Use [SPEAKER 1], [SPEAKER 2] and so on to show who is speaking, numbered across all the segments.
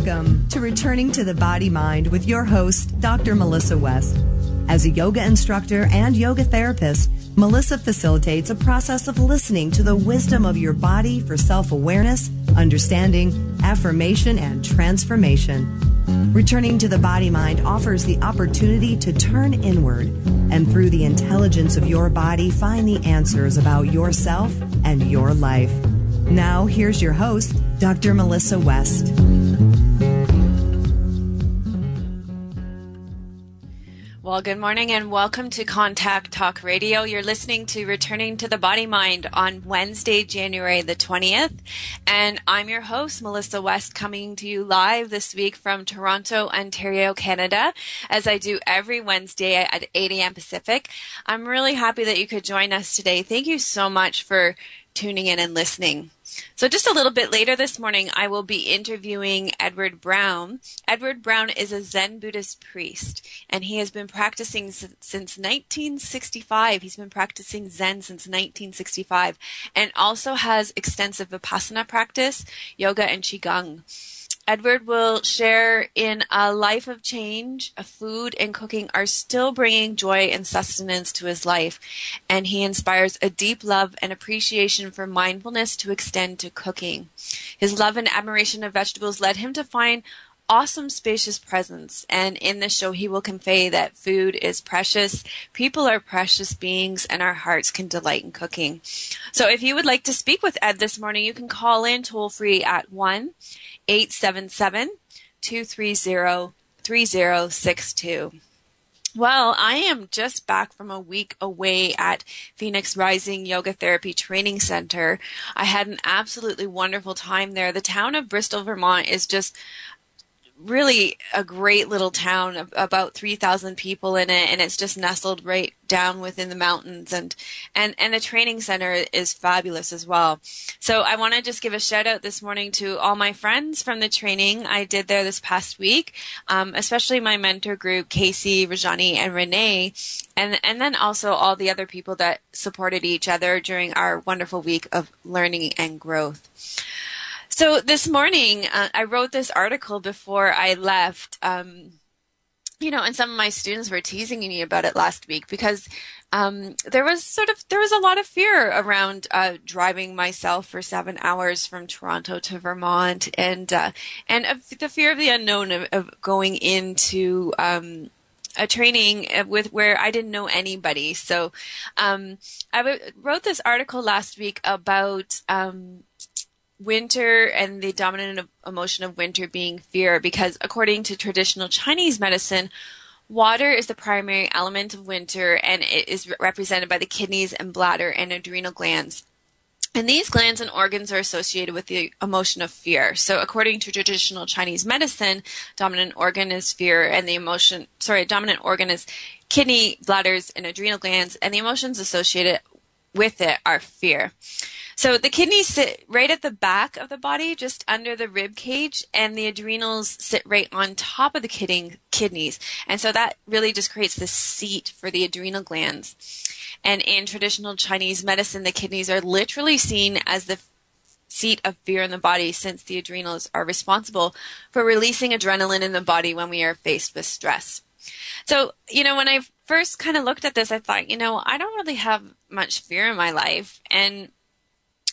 [SPEAKER 1] Welcome to Returning to the Body Mind with your host, Dr. Melissa West. As a yoga instructor and yoga therapist, Melissa facilitates a process of listening to the wisdom of your body for self-awareness, understanding, affirmation, and transformation. Returning to the Body Mind offers the opportunity to turn inward and through the intelligence of your body find the answers about yourself and your life. Now, here's your host, Dr. Melissa West.
[SPEAKER 2] Well, good morning and welcome to Contact Talk Radio. You're listening to Returning to the Body Mind on Wednesday, January the 20th. And I'm your host, Melissa West, coming to you live this week from Toronto, Ontario, Canada, as I do every Wednesday at 8 a.m. Pacific. I'm really happy that you could join us today. Thank you so much for tuning in and listening. So just a little bit later this morning, I will be interviewing Edward Brown. Edward Brown is a Zen Buddhist priest, and he has been practicing since 1965. He's been practicing Zen since 1965, and also has extensive vipassana practice, yoga, and qigong. Edward will share in a life of change, food and cooking are still bringing joy and sustenance to his life, and he inspires a deep love and appreciation for mindfulness to extend to cooking. His love and admiration of vegetables led him to find awesome, spacious presence, and in this show he will convey that food is precious, people are precious beings, and our hearts can delight in cooking. So if you would like to speak with Ed this morning, you can call in toll-free at 1-877-230-3062. Well, I am just back from a week away at Phoenix Rising Yoga Therapy Training Center. I had an absolutely wonderful time there. The town of Bristol, Vermont is just really a great little town of about 3,000 people in it, and it's just nestled right down within the mountains, and the training center is fabulous as well. So I want to just give a shout out this morning to all my friends from the training I did there this past week, especially my mentor group, Casey, Rajani, and Renee, and then also all the other people that supported each other during our wonderful week of learning and growth. So this morning, I wrote this article before I left, and some of my students were teasing me about it last week because there was a lot of fear around driving myself for 7 hours from Toronto to Vermont, and the fear of the unknown of going into a training where I didn't know anybody. So I wrote this article last week about winter and the dominant emotion of winter being fear, because according to traditional Chinese medicine, water is the primary element of winter, and it is represented by the kidneys and bladder and adrenal glands. And these glands and organs are associated with the emotion of fear. So according to traditional Chinese medicine, dominant organ is fear, and dominant organ is kidney, bladders, and adrenal glands, and the emotions associated with it are fear. So the kidneys sit right at the back of the body, just under the rib cage, and the adrenals sit right on top of the kidneys. And so that really just creates this seat for the adrenal glands. And in traditional Chinese medicine, the kidneys are literally seen as the seat of fear in the body, since the adrenals are responsible for releasing adrenaline in the body when we are faced with stress. So, when I first kind of looked at this, I thought, I don't really have much fear in my life. And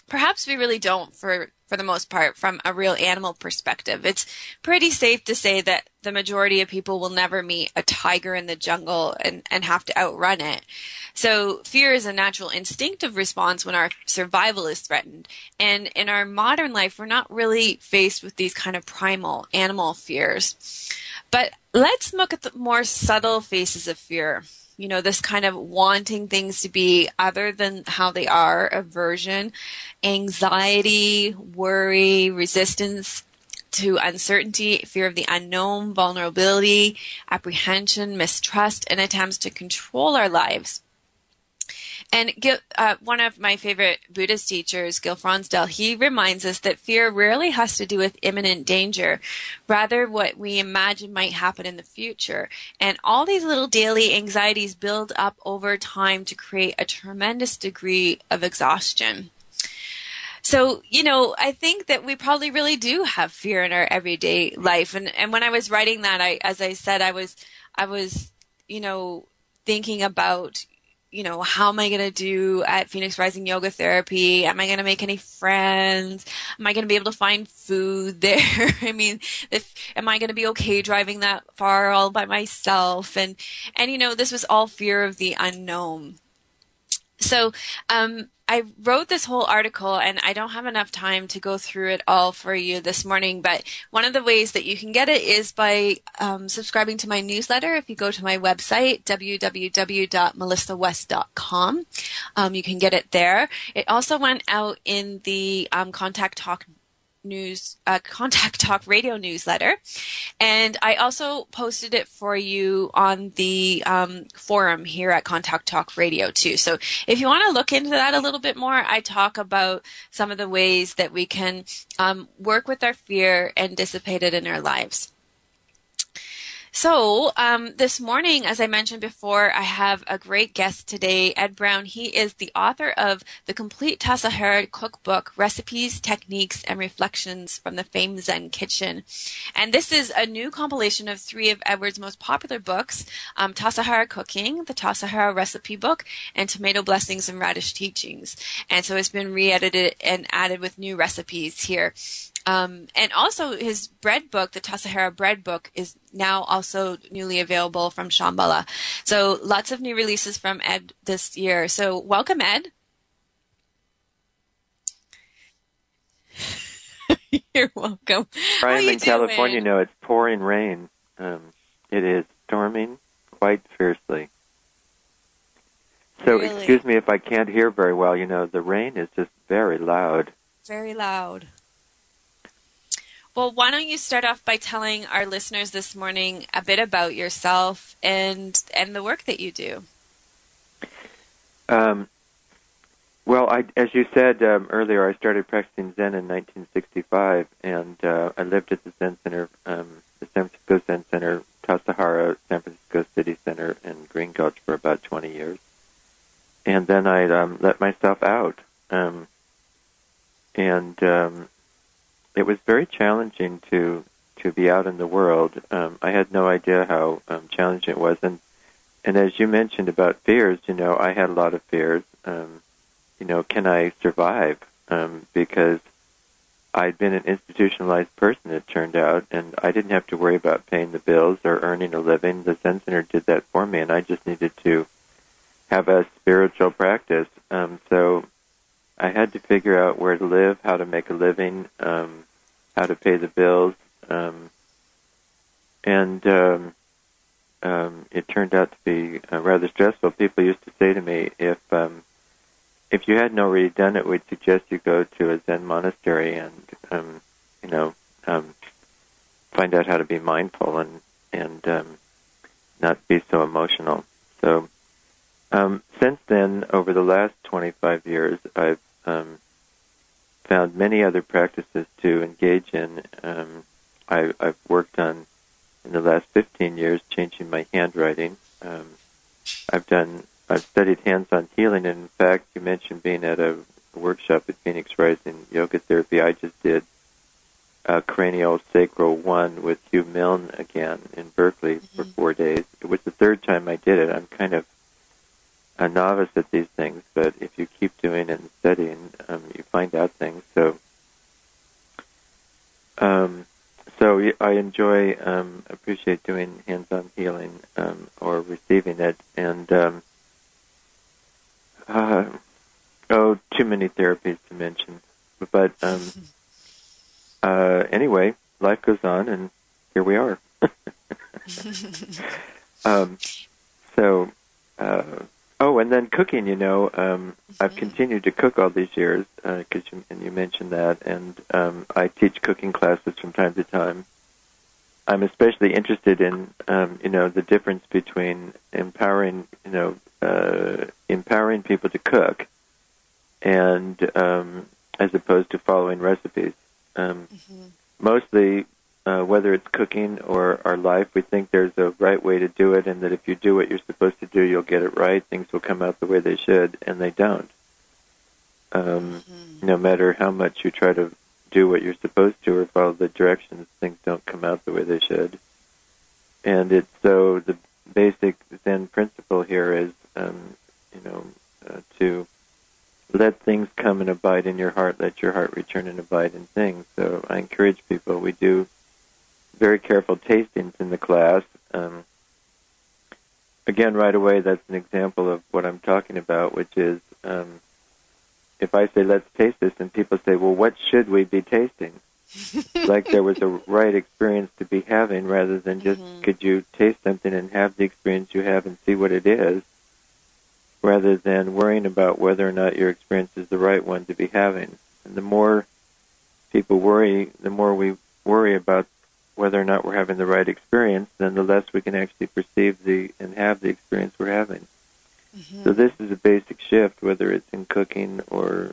[SPEAKER 2] perhaps we really don't for the most part from a real animal perspective. It's pretty safe to say that the majority of people will never meet a tiger in the jungle and have to outrun it. So fear is a natural instinctive response when our survival is threatened. And in our modern life, we're not really faced with these kind of primal animal fears. But let's look at the more subtle phases of fear. This kind of wanting things to be other than how they are, aversion, anxiety, worry, resistance to uncertainty, fear of the unknown, vulnerability, apprehension, mistrust, and attempts to control our lives. And one of my favorite Buddhist teachers, Gil Fronsdal, he reminds us that fear rarely has to do with imminent danger, rather what we imagine might happen in the future. And all these little daily anxieties build up over time to create a tremendous degree of exhaustion. So, I think that we probably really do have fear in our everyday life. And when I was writing that, as I said, I was, thinking about, how am I going to do at Phoenix Rising Yoga Therapy? Am I going to make any friends? Am I going to be able to find food there? I mean, am I going to be okay driving that far all by myself? And, this was all fear of the unknown. So, I wrote this whole article, and I don't have enough time to go through it all for you this morning, but one of the ways that you can get it is by subscribing to my newsletter. If you go to my website, www.melissawest.com, you can get it there. It also went out in the Contact Talk radio newsletter, and I also posted it for you on the forum here at Contact Talk Radio too. So if you want to look into that a little bit more, I talk about some of the ways that we can work with our fear and dissipate it in our lives. So this morning, as I mentioned before, I have a great guest today, Ed Brown. He is the author of the complete Tassajara cookbook, Recipes, Techniques, and Reflections from the Famed Zen Kitchen. And this is a new compilation of 3 of Edward's most popular books, Tassajara Cooking, the Tassajara Recipe Book, and Tomato Blessings and Radish Teachings. And so it's been re-edited and added with new recipes here. And also his bread book, the Tassajara Bread Book, is now also newly available from Shambhala. So lots of new releases from Ed this year. So welcome, Ed. You're welcome.
[SPEAKER 3] I'm in California now. It's pouring rain. It is storming quite fiercely. So
[SPEAKER 2] Really?
[SPEAKER 3] Excuse me if I can't hear very well. The rain is just very loud.
[SPEAKER 2] Very loud. Well, why don't you start off by telling our listeners this morning a bit about yourself and the work that you do?
[SPEAKER 3] Well, as you said earlier, I started practicing Zen in 1965, and I lived at the Zen Center, the San Francisco Zen Center, Tassajara, San Francisco City Center, and Green Gulch for about 20 years. And then I let myself out, and it was very challenging to be out in the world. I had no idea how challenging it was. And as you mentioned about fears, I had a lot of fears. Can I survive? Because I'd been an institutionalized person, it turned out, and I didn't have to worry about paying the bills or earning a living. The Zen Center did that for me, and I just needed to have a spiritual practice. So I had to figure out where to live, how to make a living, how to pay the bills, and it turned out to be rather stressful. People used to say to me, if you hadn't already done it, we'd suggest you go to a Zen monastery and find out how to be mindful and not be so emotional. So since then, over the last 25 years, I've found many other practices to engage in. I've worked on, in the last 15 years, changing my handwriting. I've studied hands-on healing, and in fact, you mentioned being at a workshop at Phoenix Rising Yoga Therapy. I just did Cranial Sacral 1 with Hugh Milne again in Berkeley for 4 days. It was the third time I did it. I'm kind of a novice at these things, but if you keep doing it and studying, you find out things. So I enjoy, appreciate doing hands-on healing or receiving it, and too many therapies to mention. But anyway, life goes on, and here we are. And then cooking, I've continued to cook all these years, because you mentioned that, and I teach cooking classes from time to time. I'm especially interested in, the difference between empowering people to cook, and as opposed to following recipes. Mostly, whether it's cooking or our life, we think there's a right way to do it, and that if you do what you're supposed to do, you'll get it right. Things will come out the way they should, and they don't. No matter how much you try to do what you're supposed to or follow the directions, things don't come out the way they should. And it's so the basic Zen principle here is, to let things come and abide in your heart, let your heart return and abide in things. So I encourage people, we do very careful tastings in the class. Again, right away, that's an example of what I'm talking about, which is if I say, let's taste this, and people say, well, what should we be tasting? Like there was a right experience to be having rather than just could you taste something and have the experience you have and see what it is, rather than worrying about whether or not your experience is the right one to be having. And the more people worry, the more we worry about whether or not we're having the right experience, then the less we can actually perceive and have the experience we're having. So this is a basic shift, whether it's in cooking or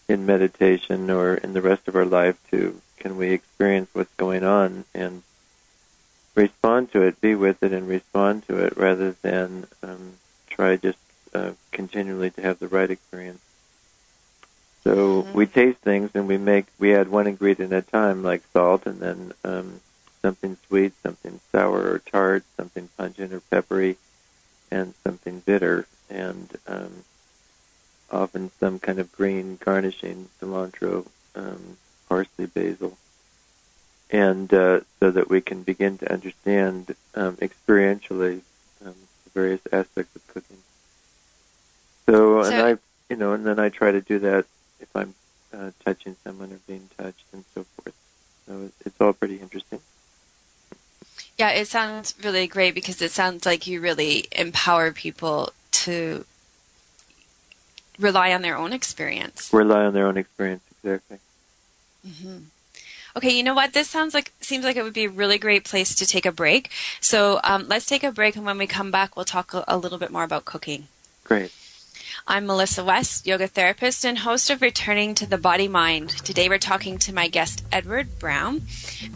[SPEAKER 3] in meditation or in the rest of our life, to can we experience what's going on and respond to it, be with it and respond to it, rather than try just continually to have the right experience. So we taste things and we add one ingredient at a time, like salt, and then something sweet, something sour or tart, something pungent or peppery, and something bitter, and often some kind of green garnishing, cilantro, parsley, basil, and so that we can begin to understand experientially the various aspects of cooking. So, and then I try to do that if I'm touching someone or being touched and so forth. So it's all pretty interesting.
[SPEAKER 2] Yeah, it sounds really great because it sounds like you really empower people to rely on their own experience.
[SPEAKER 3] Rely on their own experience, exactly.
[SPEAKER 2] Okay, you know what? This seems like it would be a really great place to take a break. So let's take a break, and when we come back, we'll talk a little bit more about cooking.
[SPEAKER 3] Great.
[SPEAKER 2] I'm Melissa West, yoga therapist and host of Returning to the Body Mind. Today we're talking to my guest, Edward Brown.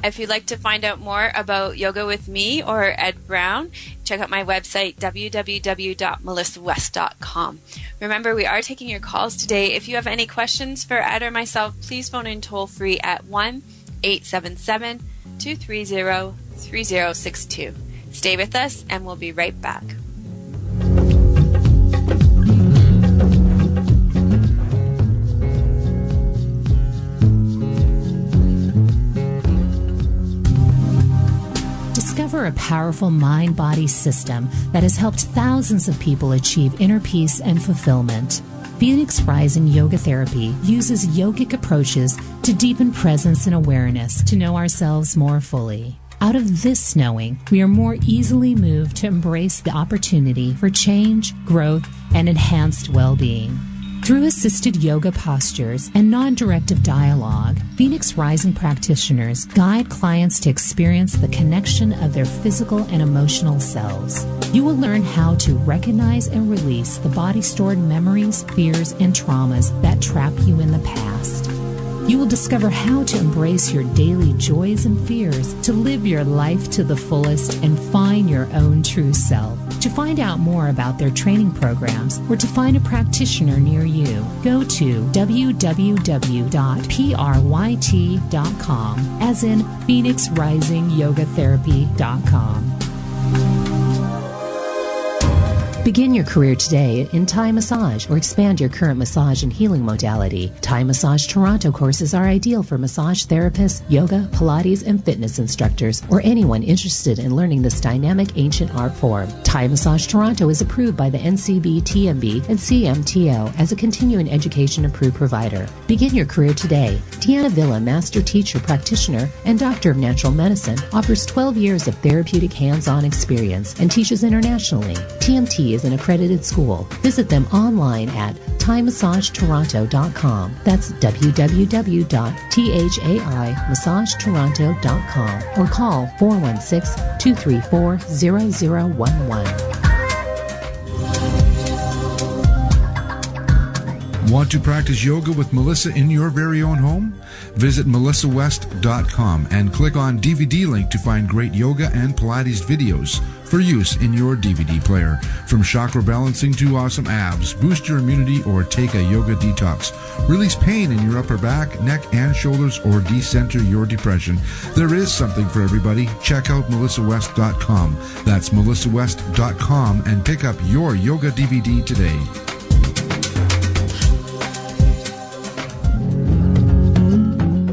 [SPEAKER 2] If you'd like to find out more about yoga with me or Ed Brown, check out my website, www.melissawest.com. Remember, we are taking your calls today. If you have any questions for Ed or myself, please phone in toll-free at 1-877-230-3062. Stay with us, and we'll be right back.
[SPEAKER 4] Discover a powerful mind-body system that has helped thousands of people achieve inner peace and fulfillment. Phoenix Rising Yoga Therapy uses yogic approaches to deepen presence and awareness to know ourselves more fully. Out of this knowing, we are more easily moved to embrace the opportunity for change, growth, and enhanced well-being. Through assisted yoga postures and non-directive dialogue, Phoenix Rising practitioners guide clients to experience the connection of their physical and emotional selves. You will learn how to recognize and release the body-stored memories, fears, and traumas that trap you in the past. You will discover how to embrace your daily joys and fears, to live your life to the fullest and find your own true self. To find out more about their training programs or to find a practitioner near you, go to www.pryt.com, as in PhoenixRisingYogaTherapy.com. Begin your career today in Thai massage or expand your current massage and healing modality. Thai Massage Toronto courses are ideal for massage therapists, yoga, Pilates, and fitness instructors, or anyone interested in learning this dynamic ancient art form. Thai Massage Toronto is approved by the NCB, TMB, and CMTO as a continuing education approved provider. Begin your career today. Deanna Villa, Master Teacher Practitioner and Doctor of Natural Medicine, offers 12 years of therapeutic hands-on experience and teaches internationally. TMT is an accredited school. Visit them online at ThaiMassageToronto.com. That's www.ThaiMassageToronto.com or call 416-234-0011.
[SPEAKER 5] Want to practice yoga with Melissa in your very own home? Visit melissawest.com and click on DVD link to find great yoga and Pilates videos for use in your DVD player. From chakra balancing to awesome abs, boost your immunity, or take a yoga detox. Release pain in your upper back, neck, and shoulders, or decenter your depression. There is something for everybody. Check out melissawest.com. That's melissawest.com and pick up your yoga DVD today.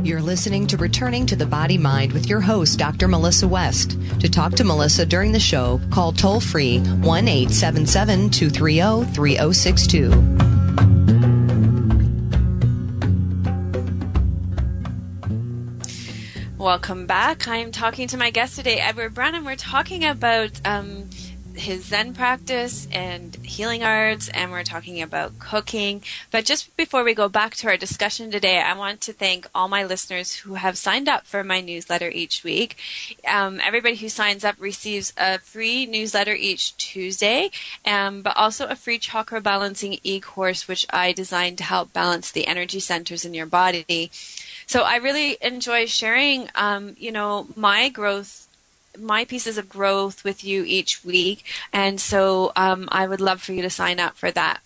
[SPEAKER 1] You're listening to Returning to the Body Mind with your host, Dr. Melissa West. To talk to Melissa during the show, call toll-free 1-877-230-3062.
[SPEAKER 2] Welcome back. I'm talking to my guest today, Edward Brennan. We're talking about his Zen practice and healing arts, and we're talking about cooking. But just before we go back to our discussion today, I want to thank all my listeners who have signed up for my newsletter each week. Everybody who signs up receives a free newsletter each Tuesday, but also a free chakra balancing e-course, which I designed to help balance the energy centers in your body. So I really enjoy sharing, my pieces of growth with you each week. And so I would love for you to sign up for that.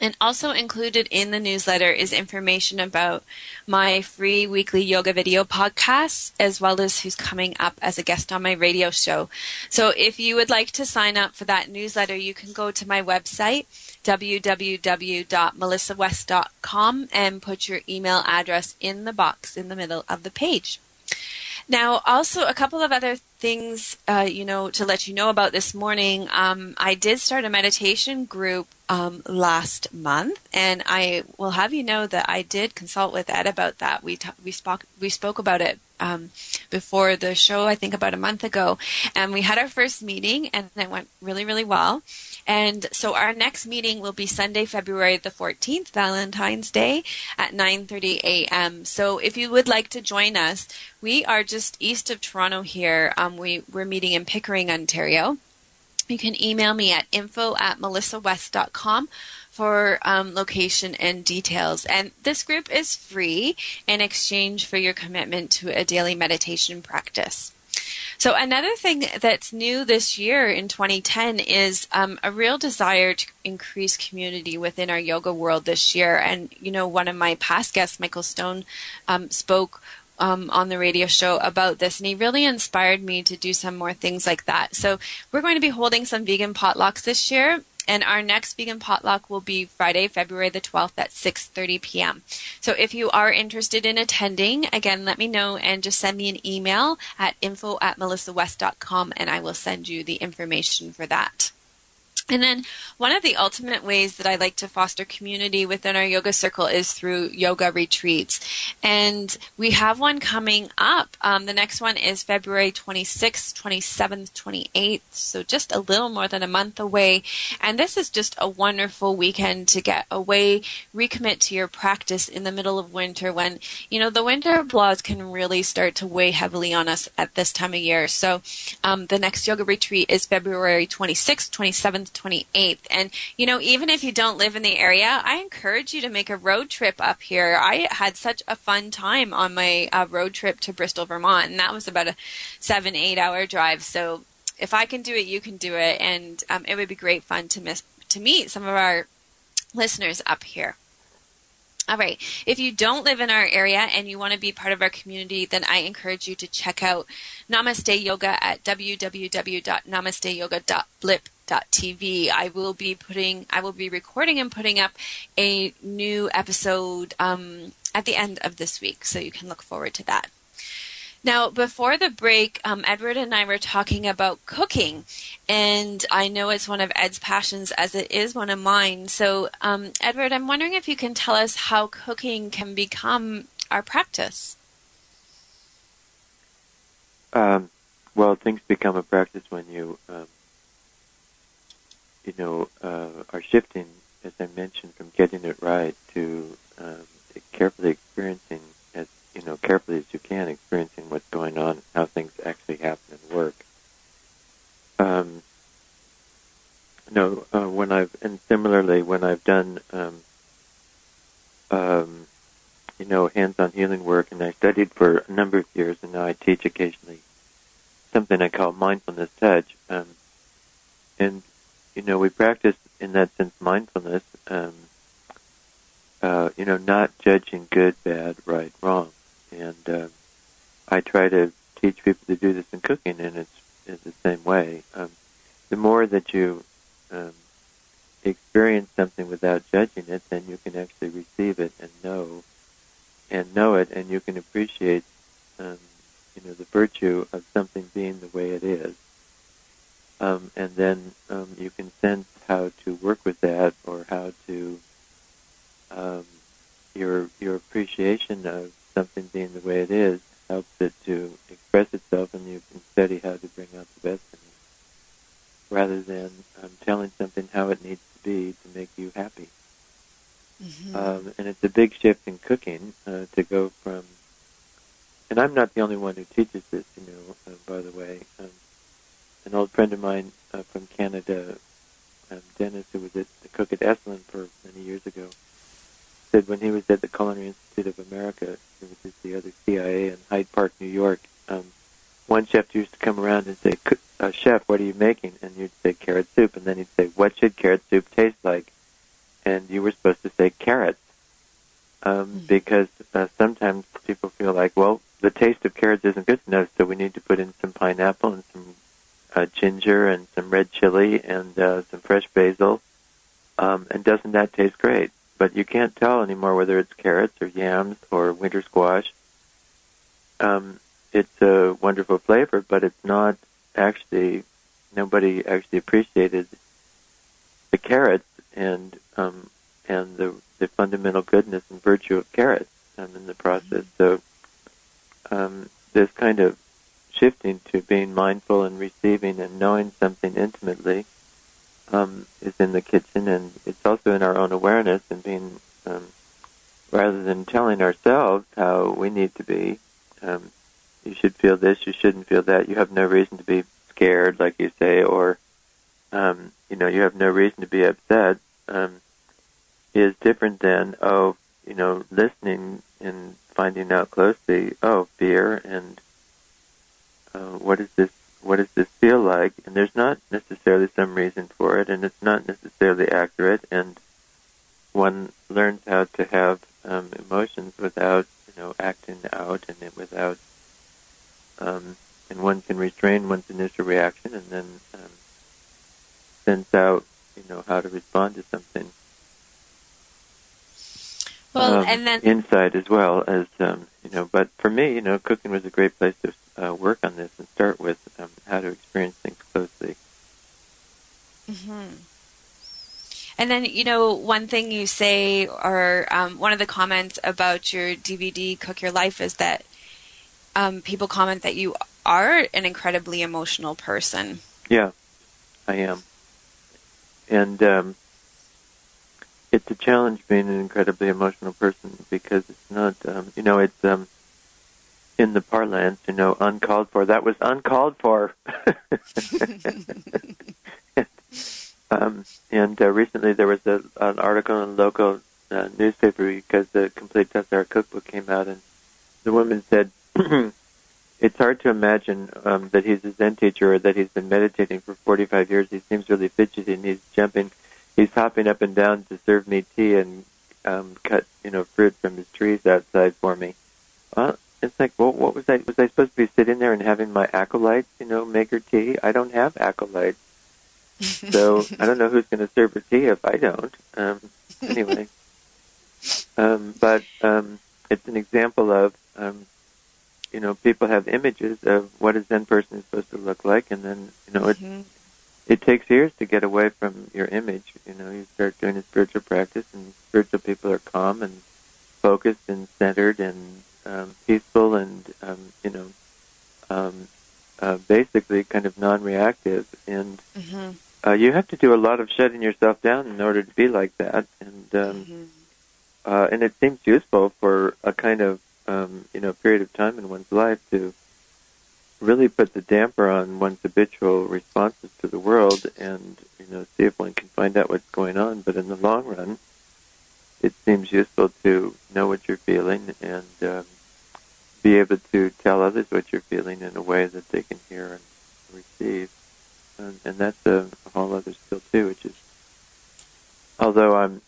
[SPEAKER 2] And also included in the newsletter is information about my free weekly yoga video podcasts, as well as who's coming up as a guest on my radio show. So if you would like to sign up for that newsletter, you can go to my website, www.melissawest.com, and put your email address in the box in the middle of the page. Now, also a couple of other things, to let you know about this morning. I did start a meditation group last month, and I will have you know that I did consult with Ed about that. We spoke about it before the show, I think about a month ago, and we had our first meeting, and it went really, really well. And so our next meeting will be Sunday, February the 14th, Valentine's Day, at 9:30 a.m. So if you would like to join us, we are just east of Toronto here. We're meeting in Pickering, Ontario. You can email me at info@melissawest.com for location and details. And this group is free in exchange for your commitment to a daily meditation practice. So another thing that's new this year in 2010 is a real desire to increase community within our yoga world this year. And, one of my past guests, Michael Stone, spoke on the radio show about this, and he really inspired me to do some more things like that. So we're going to be holding some vegan potlucks this year. And our next vegan potluck will be Friday, February the 12th at 6:30 p.m. So if you are interested in attending, again, let me know and just send me an email at info@melissawest.com, and I will send you the information for that. And then one of the ultimate ways that I like to foster community within our yoga circle is through yoga retreats. And we have one coming up. The next one is February 26th, 27th, 28th, so just a little more than a month away. And this is just a wonderful weekend to get away, recommit to your practice in the middle of winter when, the winter blahs can really start to weigh heavily on us at this time of year. So the next yoga retreat is February 26th, 27th, 28th. And, even if you don't live in the area, I encourage you to make a road trip up here. I had such a fun time on my road trip to Bristol, Vermont, and that was about a 7-8 hour drive. So if I can do it, you can do it. And it would be great fun to meet some of our listeners up here. All right. If you don't live in our area and you want to be part of our community, then I encourage you to check out Namaste Yoga at www.namasteyoga.blip.tv. I will be recording and putting up a new episode at the end of this week, so you can look forward to that. Now, before the break, Edward and I were talking about cooking, and I know it's one of Ed's passions as it is one of mine. So, Edward, I'm wondering if you can tell us how cooking can become our practice.
[SPEAKER 3] Well, things become a practice when you, are shifting, as I mentioned, from getting it right to carefully experiencing, carefully as you can, experiencing what's going on, how things actually happen and work. when I've done hands-on healing work, and I studied for a number of years, and now I teach occasionally something I call mindfulness touch. And we practice, in that sense, mindfulness, not judging good, bad, right, wrong. And I try to teach people to do this in cooking, and it's the same way. The more that you experience something without judging it, then you can actually receive it and know it, and you can appreciate, the virtue of something being the way it is. And then you can sense how to work with that, or how to your appreciation of something being the way it is helps it to express itself, and you can study how to bring out the best in it, rather than telling something how it needs to be to make you happy. Mm-hmm. And it's a big shift in cooking to go from, and I'm not the only one who teaches this, by the way. An old friend of mine from Canada, Dennis, who was the cook at Esalen for many years ago, said when he was at the Culinary Institute of America, it was just the other CIA in Hyde Park, New York, one chef used to come around and say, "Chef, what are you making?" And you'd say, "Carrot soup." And then he'd say, "What should carrot soup taste like?" And you were supposed to say carrots, because sometimes people feel like, well, the taste of carrots isn't good enough, so we need to put in some pineapple and some ginger and some red chili and some fresh basil, and doesn't that taste great? But you can't tell anymore whether it's carrots or yams or winter squash. It's a wonderful flavor, but it's not actually, nobody actually appreciated the carrots and the fundamental goodness and virtue of carrots in the process. So this kind of shifting to being mindful and receiving and knowing something intimately is in the kitchen, and it's also in our own awareness, and being, rather than telling ourselves how we need to be, you should feel this, you shouldn't feel that, you have no reason to be scared, like you say, or, you have no reason to be upset, is different than, listening and finding out closely, fear, and what does this feel like? And there's not necessarily some reason for it, and it's not necessarily accurate, and one learns how to have emotions without, acting out, and without, and one can restrain one's initial reaction, and then sense out, how to respond to something.
[SPEAKER 2] Well, and then
[SPEAKER 3] inside as well as, but for me, cooking was a great place to work on this and start with how to experience things closely.
[SPEAKER 2] Mm-hmm. And then, one thing you say, or one of the comments about your DVD, Cook Your Life, is that people comment that you are an incredibly emotional person.
[SPEAKER 3] Yeah, I am. And it's a challenge being an incredibly emotional person, because it's not, it's in the parlance, uncalled for. That was uncalled for. And recently there was an article in a local newspaper, because the Complete Tessar Cookbook came out, and the woman said, it's hard to imagine that he's a Zen teacher, or that he's been meditating for 45 years. He seems really fidgety, and he's hopping up and down to serve me tea and cut, fruit from his trees outside for me. Well, it's like, well, what was I supposed to be sitting there and having my acolytes, make her tea? I don't have acolytes. So I don't know who's going to serve her tea if I don't. Anyway. But it's an example of, people have images of what a Zen person is supposed to look like, and then, it takes years to get away from your image. You start doing a spiritual practice, and spiritual people are calm and focused and centered and peaceful and, basically kind of non-reactive. And you have to do a lot of shutting yourself down in order to be like that. And it seems useful for a kind of, period of time in one's life to really put the damper on one's habitual responses to the world, and see if one can find out what's going on. But in the long run, it seems useful to know what you're feeling and be able to tell others what you're feeling in a way that they can hear and receive. And that's a whole other skill too, which is, although I'm,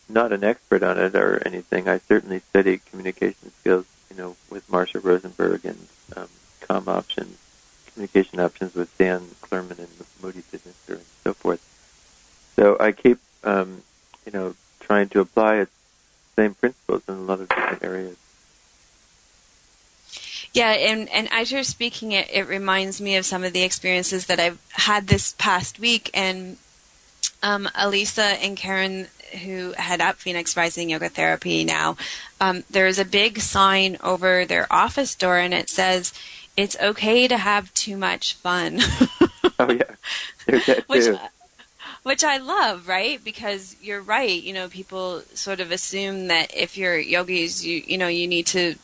[SPEAKER 3] not an expert on it or anything, I certainly study communication skills, with Marsha Rosenberg and communication options with Dan Clerman and Moody Business and so forth. So I keep, trying to apply the same principles in a lot of different areas.
[SPEAKER 2] Yeah, and as you're speaking, it reminds me of some of the experiences that I've had this past week. And Elisa and Karen, who head up Phoenix Rising Yoga Therapy now, there's a big sign over their office door, and it says, "It's okay to have too much fun."
[SPEAKER 3] Oh, yeah. There's that too.
[SPEAKER 2] Which I love, right? Because you're right. People sort of assume that if you're yogis, you need to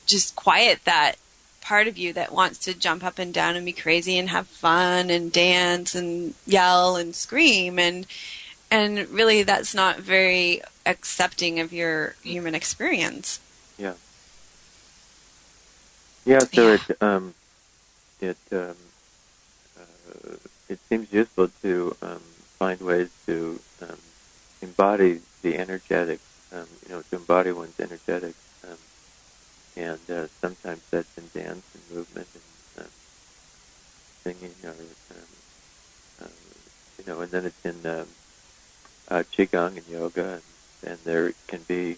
[SPEAKER 2] just quiet that part of you that wants to jump up and down and be crazy and have fun and dance and yell and scream, and really that's not very accepting of your human experience.
[SPEAKER 3] Yeah. Yeah. So it seems useful to find ways to embody the energetic, to embody one's energetics. And sometimes that's in dance and movement and singing, or and then it's in qigong and yoga, and there can be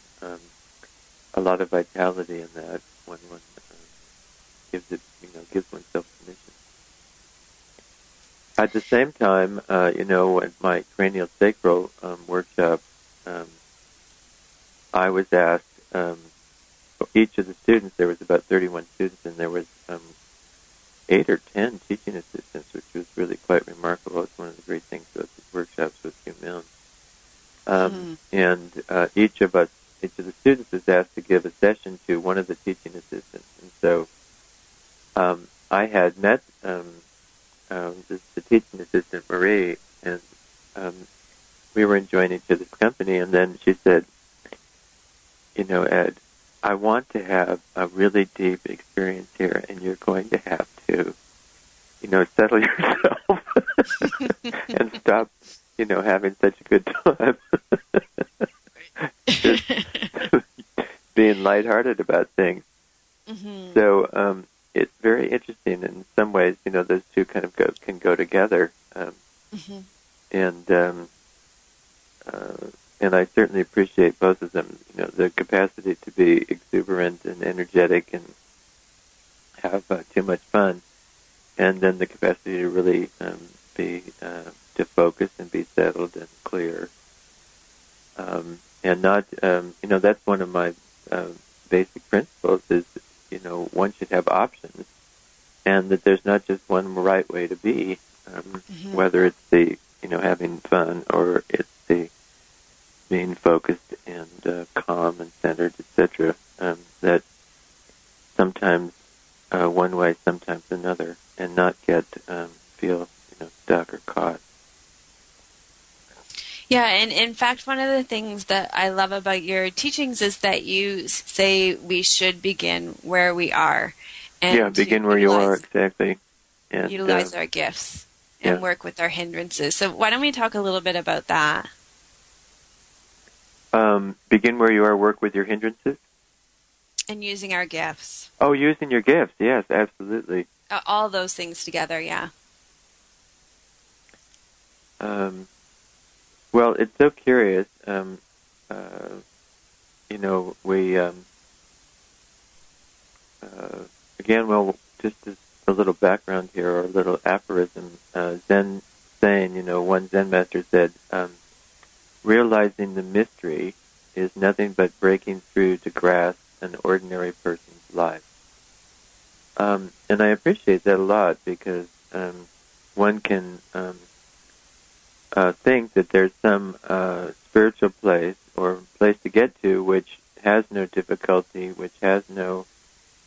[SPEAKER 3] a lot of vitality in that when one gives oneself permission. At the same time, at my cranial sacral workshop, I was asked. Each of the students, there was about 31 students, and there was 8 or 10 teaching assistants, which was really quite remarkable. It's one of the great things about these workshops with Hugh Milne. And each of the students was asked to give a session to one of the teaching assistants. And so I had met the teaching assistant, Marie, and we were enjoying each other's company, and then she said, Ed, I want to have a really deep experience here, and you're going to have to, settle yourself and stop, having such a good time. Just being lighthearted about things. Mm-hmm. So it's very interesting in some ways. Those two kind of can go together, mm-hmm. And I certainly appreciate both of them. The capacity to be exuberant and energetic and have too much fun, and then the capacity to really to focus and be settled and clear. And not, that's one of my basic principles is, one should have options, and that there's not just one right way to be, mm-hmm. whether it's the, having fun or it's the being focused and calm and centered, etc. That sometimes one way, sometimes another, and not feel stuck or caught.
[SPEAKER 2] Yeah, and in fact, one of the things that I love about your teachings is that you say we should begin where we are. And
[SPEAKER 3] begin where you are, exactly. And
[SPEAKER 2] utilize our gifts and work with our hindrances. So why don't we talk a little bit about that?
[SPEAKER 3] Begin where you are, work with your hindrances?
[SPEAKER 2] And using our gifts.
[SPEAKER 3] Oh, using your gifts, yes, absolutely.
[SPEAKER 2] All those things together, yeah.
[SPEAKER 3] Well, it's so curious. We, again, just as a little background here, or a little aphorism, Zen saying, one Zen master said, realizing the mystery is nothing but breaking through to grasp an ordinary person's life. And I appreciate that a lot, because one can think that there's some spiritual place or place to get to which has no difficulty, which has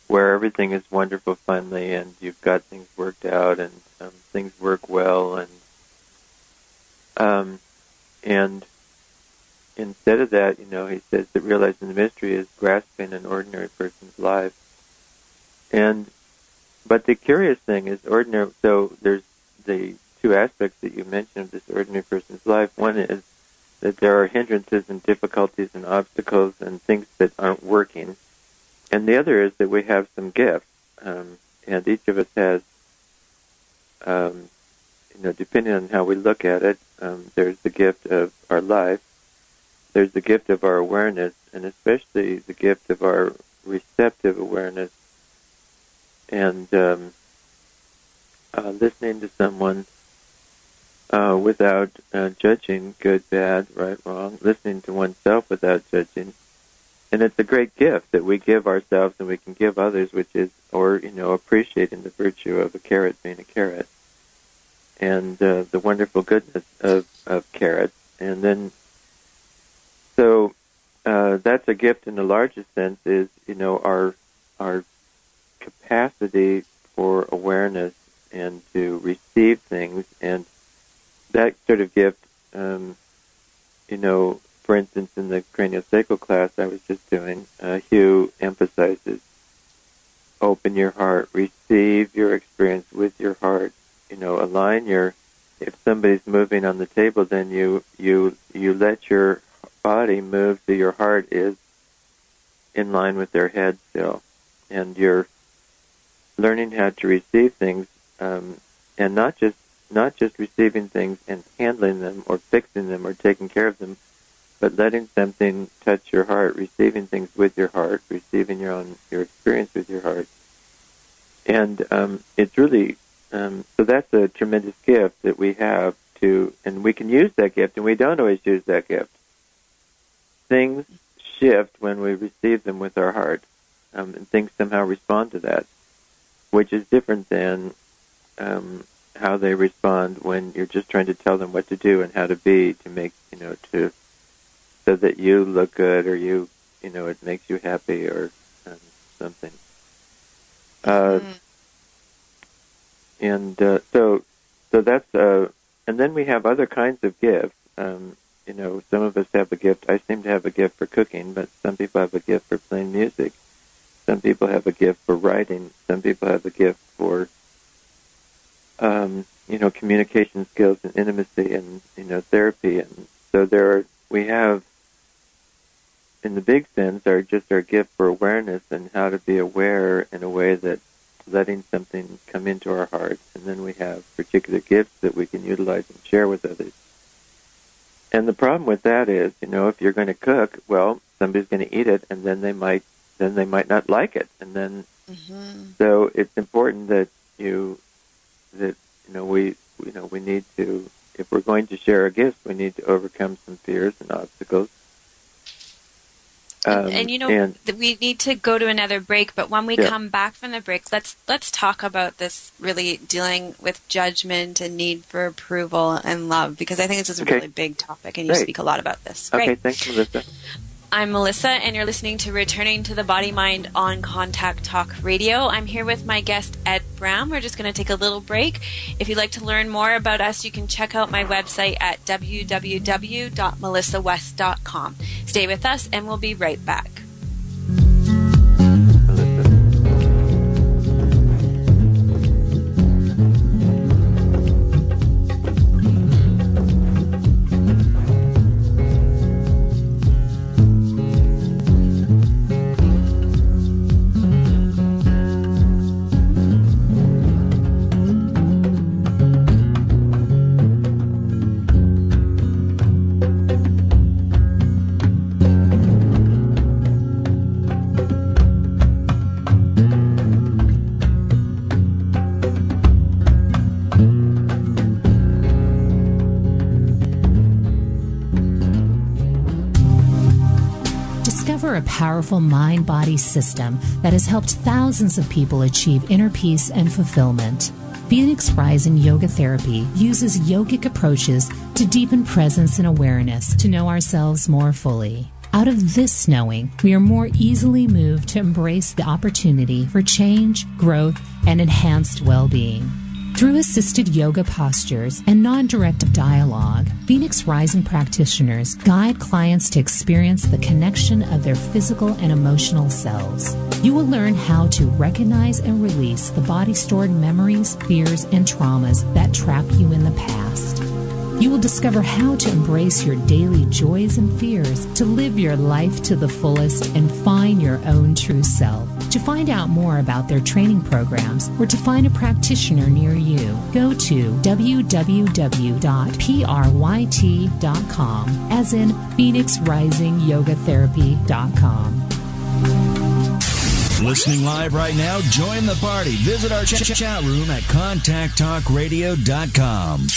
[SPEAKER 3] where everything is wonderful, finally, and you've got things worked out, and things work well, and instead of that, he says that realizing the mystery is grasping an ordinary person's life. But the curious thing is ordinary. So there's the two aspects that you mentioned of this ordinary person's life. One is that there are hindrances and difficulties and obstacles and things that aren't working. And the other is that we have some gifts. And each of us has, depending on how we look at it, there's the gift of our life, there's the gift of our awareness, and especially the gift of our receptive awareness. And listening to someone without judging good, bad, right, wrong, listening to oneself without judging. And it's a great gift that we give ourselves and we can give others, which is, appreciating the virtue of a carrot being a carrot. And the wonderful goodness of carrots. And then, so that's a gift in the largest sense is, our capacity for awareness and to receive things. And that sort of gift, for instance, in the craniosacral class I was just doing, Hugh emphasizes, open your heart, receive your experience with your heart. Align if somebody's moving on the table, then you let your body move so your heart is in line with their head still. And you're learning how to receive things, and not just receiving things and handling them or fixing them or taking care of them, but letting something touch your heart, receiving things with your heart, receiving your experience with your heart. And it's really, so that's a tremendous gift that we have and we can use that gift, and we don't always use that gift. Things shift when we receive them with our heart, and things somehow respond to that, which is different than how they respond when you're just trying to tell them what to do and how to be to make, so that you look good or it makes you happy or something. And so that's, and then we have other kinds of gifts. Some of us have a gift. I seem to have a gift for cooking, but some people have a gift for playing music. Some people have a gift for writing. Some people have a gift for, communication skills and intimacy and, therapy. And so we have, in the big sense, our gift for awareness and how to be aware in a way that letting something come into our hearts. And then we have particular gifts that we can utilize and share with others. And the problem with that is, if you're going to cook, well, somebody's going to eat it, and then they might not like it. And then, so it's important that we need to, if we're going to share a gift, we need to overcome some fears and obstacles.
[SPEAKER 2] We need to go to another break, but when we come back from the break, let's talk about this really dealing with judgment and need for approval and love, because I think this is a really big topic, and you speak a lot about this.
[SPEAKER 3] Okay, thanks, Melissa.
[SPEAKER 2] I'm Melissa, and you're listening to Returning to the Body Mind on Contact Talk Radio. I'm here with my guest, Ed Brown. We're just going to take a little break. If you'd like to learn more about us, you can check out my website at www.melissawest.com. Stay with us, and we'll be right back.
[SPEAKER 4] A powerful mind-body system that has helped thousands of people achieve inner peace and fulfillment. Phoenix Rising Yoga Therapy uses yogic approaches to deepen presence and awareness to know ourselves more fully. Out of this knowing, we are more easily moved to embrace the opportunity for change, growth, and enhanced well-being. Through assisted yoga postures and non-directive dialogue, Phoenix Rising practitioners guide clients to experience the connection of their physical and emotional selves. You will learn how to recognize and release the body-stored memories, fears, and traumas that trap you in the past. You will discover how to embrace your daily joys and fears, to live your life to the fullest and find your own true self. To find out more about their training programs or to find a practitioner near you, go to www.pryt.com, as in PhoenixRisingYogaTherapy.com.
[SPEAKER 6] Listening live right now? Join the party. Visit our chat room at contacttalkradio.com.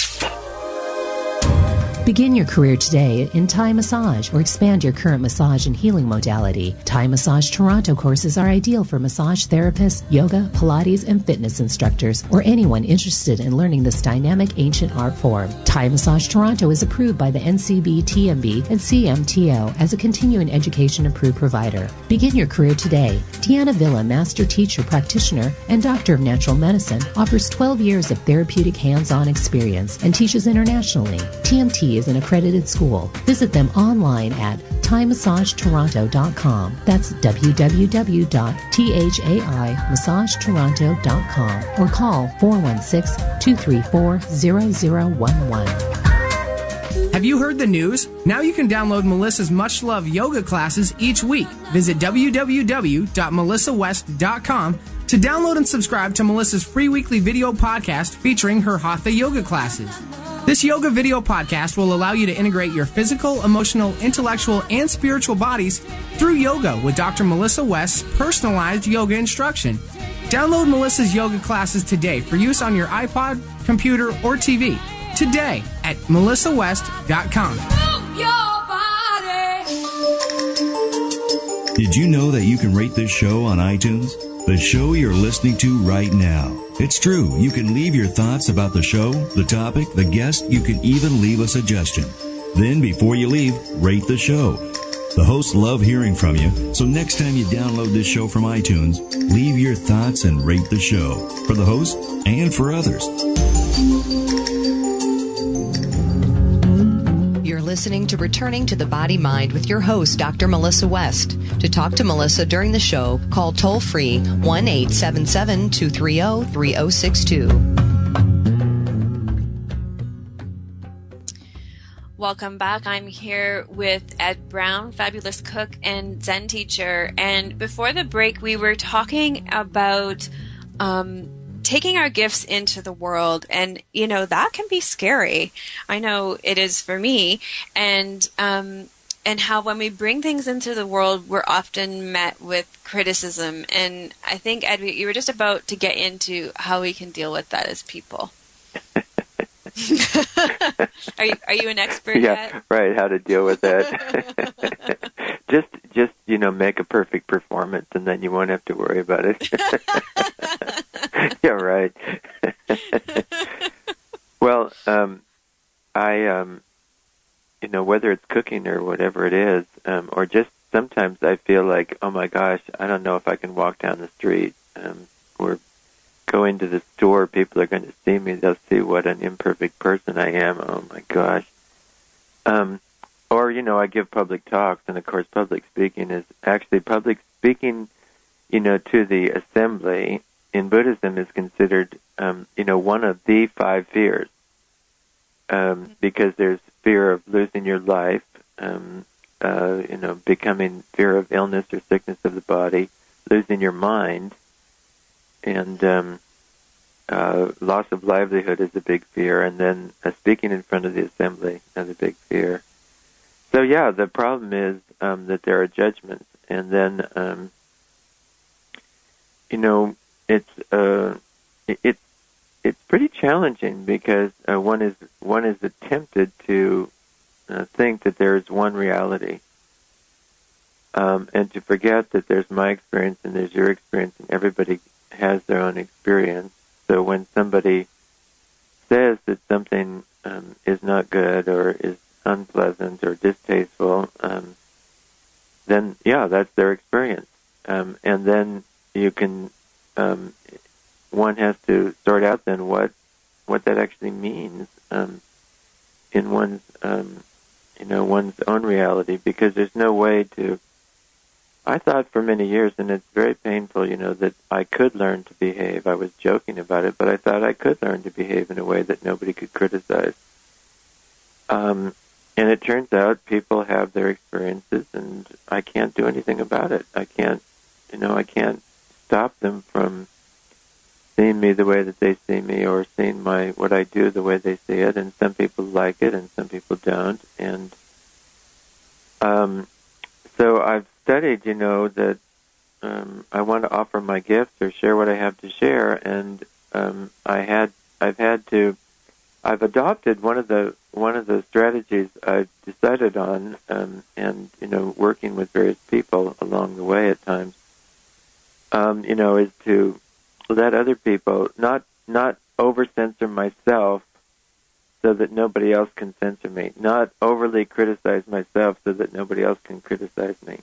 [SPEAKER 4] Begin your career today in Thai massage or expand your current massage and healing modality. Thai Massage Toronto courses are ideal for massage therapists, yoga, Pilates, and fitness instructors, or anyone interested in learning this dynamic ancient art form. Thai Massage Toronto is approved by the NCB, TMB, and CMTO as a continuing education approved provider. Begin your career today. Deanna Villa, Master Teacher Practitioner and Doctor of Natural Medicine, offers 12 years of therapeutic hands-on experience and teaches internationally. TMT is an accredited school. Visit them online at ThaiMassageToronto.com. That's www.thaimassagetoronto.com or call 416-234-0011.
[SPEAKER 7] Have you heard the news? Now you can download Melissa's much-loved yoga classes each week. Visit www.melissawest.com to download and subscribe to Melissa's free weekly video podcast featuring her Hatha yoga classes. This yoga video podcast will allow you to integrate your physical, emotional, intellectual, and spiritual bodies through yoga with Dr. Melissa West's personalized yoga instruction. Download Melissa's yoga classes today for use on your iPod, computer, or TV. Today at melissawest.com.
[SPEAKER 6] Did you know that you can rate this show on iTunes? The show you're listening to right now. It's true. You can leave your thoughts about the show, the topic, the guest. You can even leave a suggestion. Then, before you leave, rate the show. The hosts love hearing from you, so next time you download this show from iTunes, leave your thoughts and rate the show for the host and for others.
[SPEAKER 1] You're listening to Returning to the Body Mind with your host, Dr. Melissa West. To talk to Melissa during the show, call toll-free 1-877-230-3062.
[SPEAKER 2] Welcome back. I'm here with Ed Brown, fabulous cook and Zen teacher. And before the break, we were talking about taking our gifts into the world. And, you know, that can be scary. I know it is for me. And how when we bring things into the world, we're often met with criticism. And I think, Ed, you were just about to get into how we can deal with that as people. Are you an expert yet?
[SPEAKER 3] Right, how to deal with that. just make a perfect performance, and then you won't have to worry about it. Yeah, right. Well, whether it's cooking or whatever it is, or just sometimes I feel like, oh my gosh, I don't know if I can walk down the street, or go into the store, people are going to see me, they'll see what an imperfect person I am, oh my gosh. Or, I give public talks, and of course public speaking is actually public speaking, to the assembly in Buddhism is considered, one of the 5 fears, because there's fear of losing your life, becoming fear of illness or sickness of the body, losing your mind, and loss of livelihood is a big fear, and then speaking in front of the assembly is a big fear. So yeah, the problem is that there are judgments, and then it's pretty challenging because one is tempted to think that there is one reality, and to forget that there's my experience and there's your experience, and everybody has their own experience. So when somebody says that something is not good or is unpleasant or distasteful, then yeah, that's their experience. And then you can, one has to sort out then what what that actually means in one's one's own reality, because there's no way to. I thought for many years, and it's very painful, that I could learn to behave. I was joking about it, but I thought I could learn to behave in a way that nobody could criticize. And it turns out people have their experiences, and I can't do anything about it. I can't stop them from seeing me the way that they see me, or seeing what I do the way they see it. And some people like it, and some people don't. And so I've studied, that I want to offer my gifts or share what I have to share, and I've adopted one of the strategies I've decided on, and working with various people along the way at times, is to let other people not over-censor myself so that nobody else can censor me, not overly criticize myself so that nobody else can criticize me.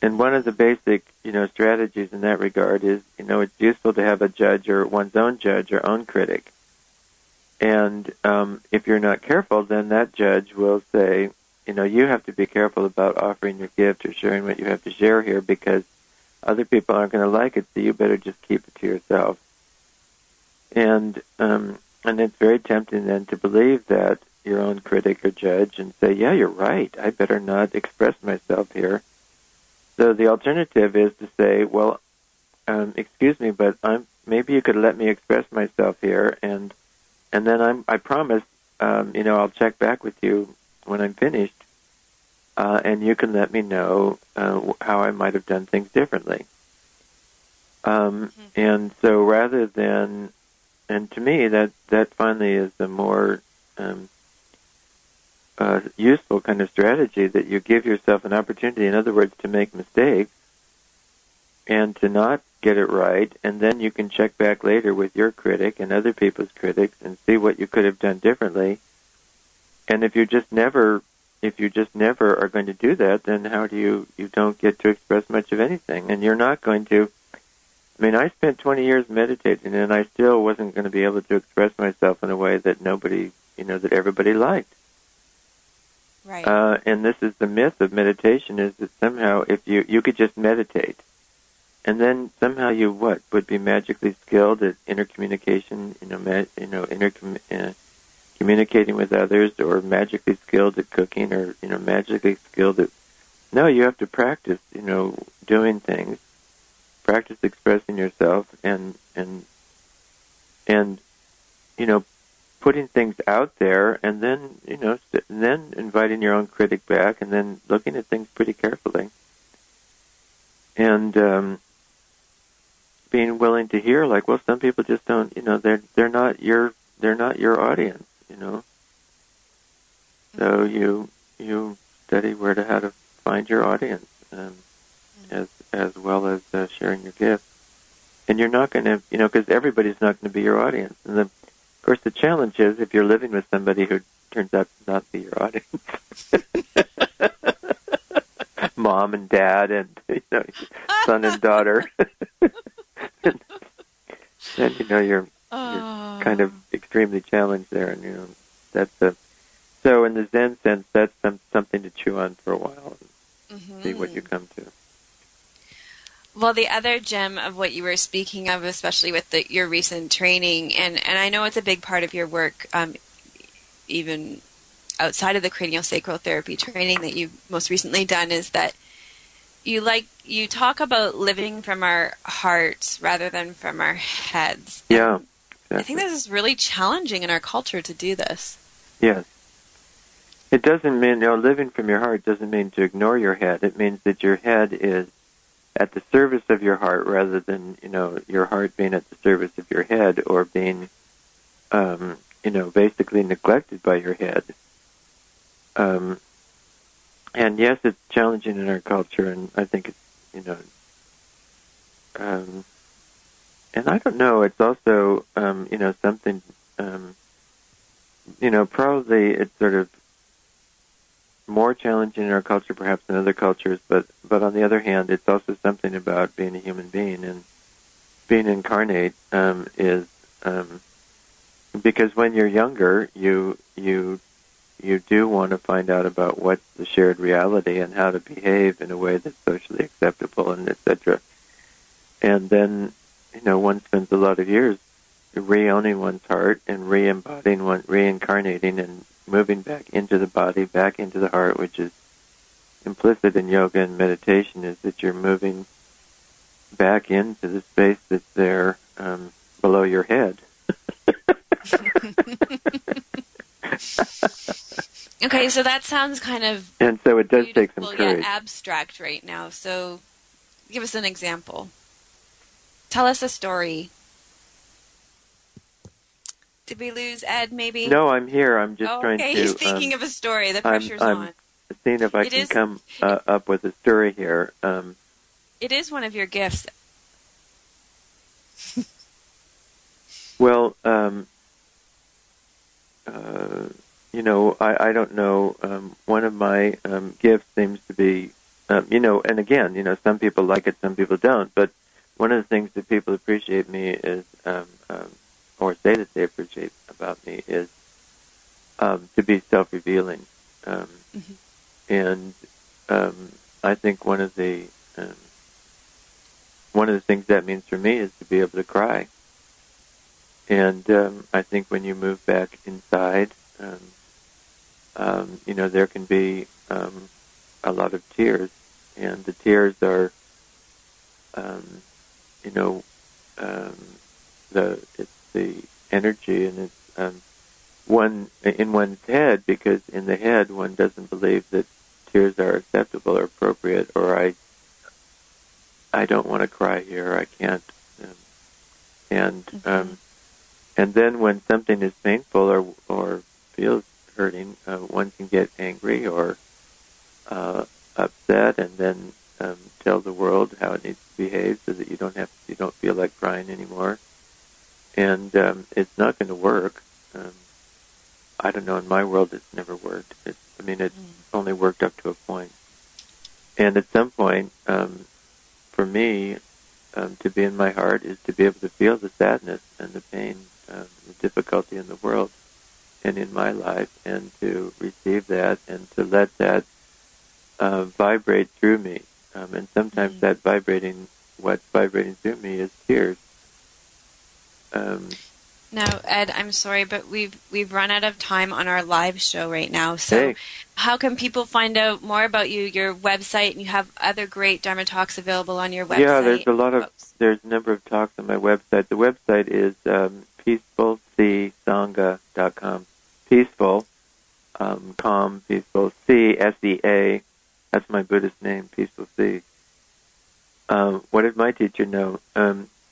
[SPEAKER 3] And one of the basic, strategies in that regard is, it's useful to have a judge, or one's own judge or own critic. And if you're not careful, then that judge will say, you have to be careful about offering your gift or sharing what you have to share here, because other people aren't going to like it, so you better just keep it to yourself. And it's very tempting then to believe that your own critic or judge and say, yeah, you're right, I better not express myself here. So the alternative is to say, well, excuse me, but maybe you could let me express myself here, and then I promise, I'll check back with you when I'm finished, and you can let me know how I might have done things differently. And so rather than, and to me, that finally is the more useful kind of strategy, that you give yourself an opportunity, in other words, to make mistakes and to not get it right, and then you can check back later with your critic and other people's critics and see what you could have done differently. And if you just never are going to do that, then how do you don't get to express much of anything, and you're not going to. I spent 20 years meditating, and I still wasn't going to be able to express myself in a way that that everybody liked.
[SPEAKER 2] Right.
[SPEAKER 3] And this is the myth of meditation, is that somehow if you could just meditate, and then somehow you would be magically skilled at intercommunication, communicating with others, or magically skilled at cooking, or magically skilled at. No, you have to practice, doing things, practice expressing yourself, and putting things out there, and then then inviting your own critic back, and then looking at things pretty carefully, and being willing to hear, like, well, some people just don't, they're not your audience, So you study how to find your audience, as well as sharing your gifts, and you're not going to, because everybody's not going to be your audience, and of course the challenge is if you're living with somebody who turns out to not be your audience. Mom and dad and son and daughter. Then you're kind of extremely challenged there, and so in the Zen sense, that's something to chew on for a while and see what you come to.
[SPEAKER 2] Well, the other gem of what you were speaking of, especially with your recent training, and I know it's a big part of your work, even outside of the craniosacral therapy training that you've most recently done, is that you talk about living from our hearts rather than from our heads.
[SPEAKER 3] Yeah. Exactly.
[SPEAKER 2] I think this is really challenging in our culture to do this.
[SPEAKER 3] Yes. It doesn't mean, living from your heart doesn't mean to ignore your head. It means that your head is at the service of your heart, rather than, your heart being at the service of your head, or being, basically neglected by your head. And yes, it's challenging in our culture, and I think it's, and I don't know, it's also, something, probably it's sort of more challenging in our culture perhaps than other cultures, but on the other hand, it's also something about being a human being, and being incarnate is because when you're younger, you do want to find out about what's the shared reality and how to behave in a way that's socially acceptable, and etc. And then, one spends a lot of years re-owning one's heart and reincarnating and moving back into the body, back into the heart, which is implicit in yoga and meditation, is that you're moving back into the space that's there below your head.
[SPEAKER 2] Okay, so that sounds kind of
[SPEAKER 3] and so it does take some courage.
[SPEAKER 2] Yet abstract right now. So give us an example. Tell us a story. Did we lose Ed, maybe?
[SPEAKER 3] No, I'm here. I'm just trying to...
[SPEAKER 2] Okay, he's thinking of a story. The pressure's on.
[SPEAKER 3] I'm seeing if I can come up with a story here.
[SPEAKER 2] It is one of your gifts.
[SPEAKER 3] Well, I don't know. One of my gifts seems to be, and again, some people like it, some people don't. But one of the things that people appreciate me is, or say that they appreciate about me, is to be self-revealing. And I think one of the things that means for me is to be able to cry. And I think when you move back inside, there can be a lot of tears, and the tears are, it's the energy, and it's one in one's head, because in the head one doesn't believe that tears are acceptable or appropriate, or I don't want to cry here, I can't, and then when something is painful or feels hurting, one can get angry or upset, and then tell the world how it needs to behave so that you don't feel like crying anymore. And it's not going to work. I don't know. In my world, it's never worked. It's only worked up to a point. And at some point, for me, to be in my heart is to be able to feel the sadness and the pain, the difficulty in the world and in my life, and to receive that and to let that vibrate through me. And sometimes what's vibrating through me is tears.
[SPEAKER 2] Now, Ed, I'm sorry, but we've run out of time on our live show right now. So how can people find out more about you, your website, and you have other great Dharma talks available on your website?
[SPEAKER 3] Yeah, there's a number of talks on my website. The website is peacefulcsangha.com. Peaceful, calm, peaceful, C, S-E-A. That's my Buddhist name, Peaceful C. What did my teacher know?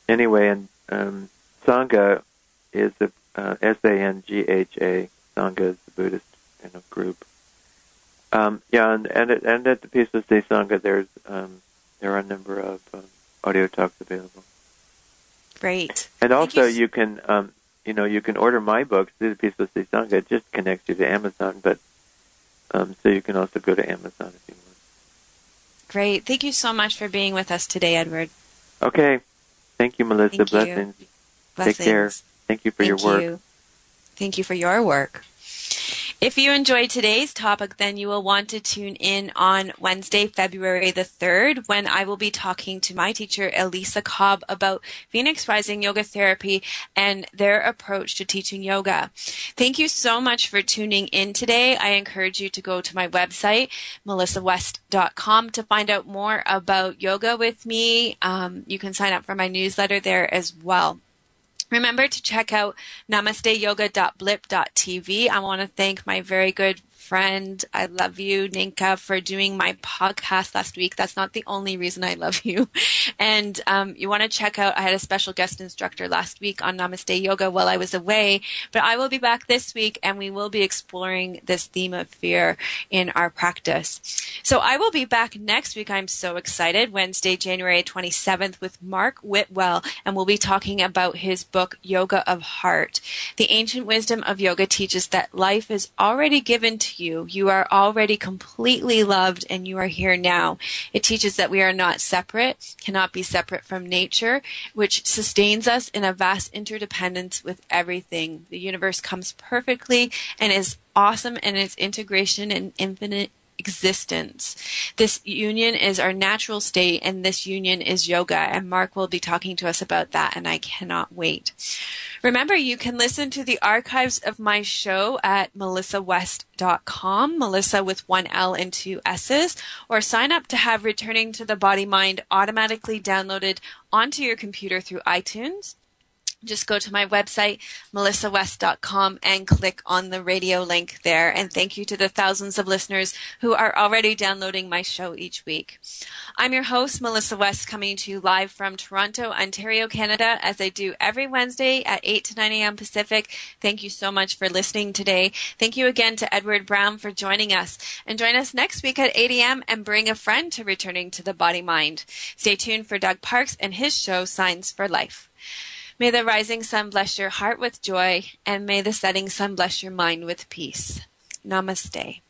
[SPEAKER 3] Anyway, and Sangha is S-A-N-G-H-A. Sangha is the Buddhist group. And at the Peaceful C Sangha, there are a number of audio talks available.
[SPEAKER 2] Great.
[SPEAKER 3] And also, you can order my books through the Peaceful C Sangha. It just connects you to Amazon, but so you can also go to Amazon if you want.
[SPEAKER 2] Great. Thank you so much for being with us today, Edward.
[SPEAKER 3] Okay. Thank you, Melissa.
[SPEAKER 2] Thank you.
[SPEAKER 3] Blessings.
[SPEAKER 2] Blessings.
[SPEAKER 3] Take care. Thank you for your work.
[SPEAKER 2] Thank you for your work. If you enjoyed today's topic, then you will want to tune in on Wednesday, February the 3rd, when I will be talking to my teacher, Elisa Cobb, about Phoenix Rising Yoga Therapy and their approach to teaching yoga. Thank you so much for tuning in today. I encourage you to go to my website, melissawest.com, to find out more about yoga with me. You can sign up for my newsletter there as well. Remember to check out namasteyoga.blip.tv. I want to thank my very good friend, I love you, Ninka, for doing my podcast last week. That's not the only reason I love you. And you want to check out, I had a special guest instructor last week on Namaste Yoga while I was away, but I will be back this week, and we will be exploring this theme of fear in our practice. So I will be back next week. I'm so excited. Wednesday, January 27th with Mark Whitwell, and we'll be talking about his book, Yoga of Heart. The ancient wisdom of yoga teaches that life is already given to to you. You are already completely loved, and you are here now. It teaches that we are not separate, cannot be separate from nature, which sustains us in a vast interdependence with everything. The universe comes perfectly and is awesome in its integration and infinite existence. This union is our natural state, and this union is yoga, and Mark will be talking to us about that, and I cannot wait. Remember, you can listen to the archives of my show at melissawest.com, Melissa with one L and two S's, or sign up to have Returning to the Body Mind automatically downloaded onto your computer through iTunes. Just go to my website, melissawest.com, and click on the radio link there. And thank you to the thousands of listeners who are already downloading my show each week. I'm your host, Melissa West, coming to you live from Toronto, Ontario, Canada, as I do every Wednesday at 8 to 9 a.m. Pacific. Thank you so much for listening today. Thank you again to Edward Brown for joining us. And join us next week at 8 a.m. and bring a friend to Returning to the Body Mind. Stay tuned for Doug Parks and his show, Signs for Life. May the rising sun bless your heart with joy, and may the setting sun bless your mind with peace. Namaste.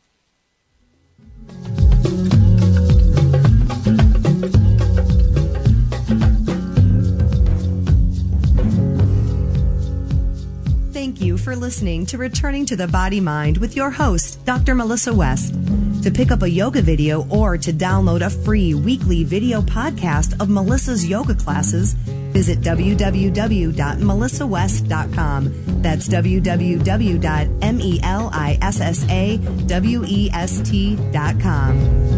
[SPEAKER 1] Thank you for listening to Returning to the Body Mind with your host, Dr. Melissa West. To pick up a yoga video or to download a free weekly video podcast of Melissa's yoga classes, visit www.melissawest.com. That's www.melissawest.com.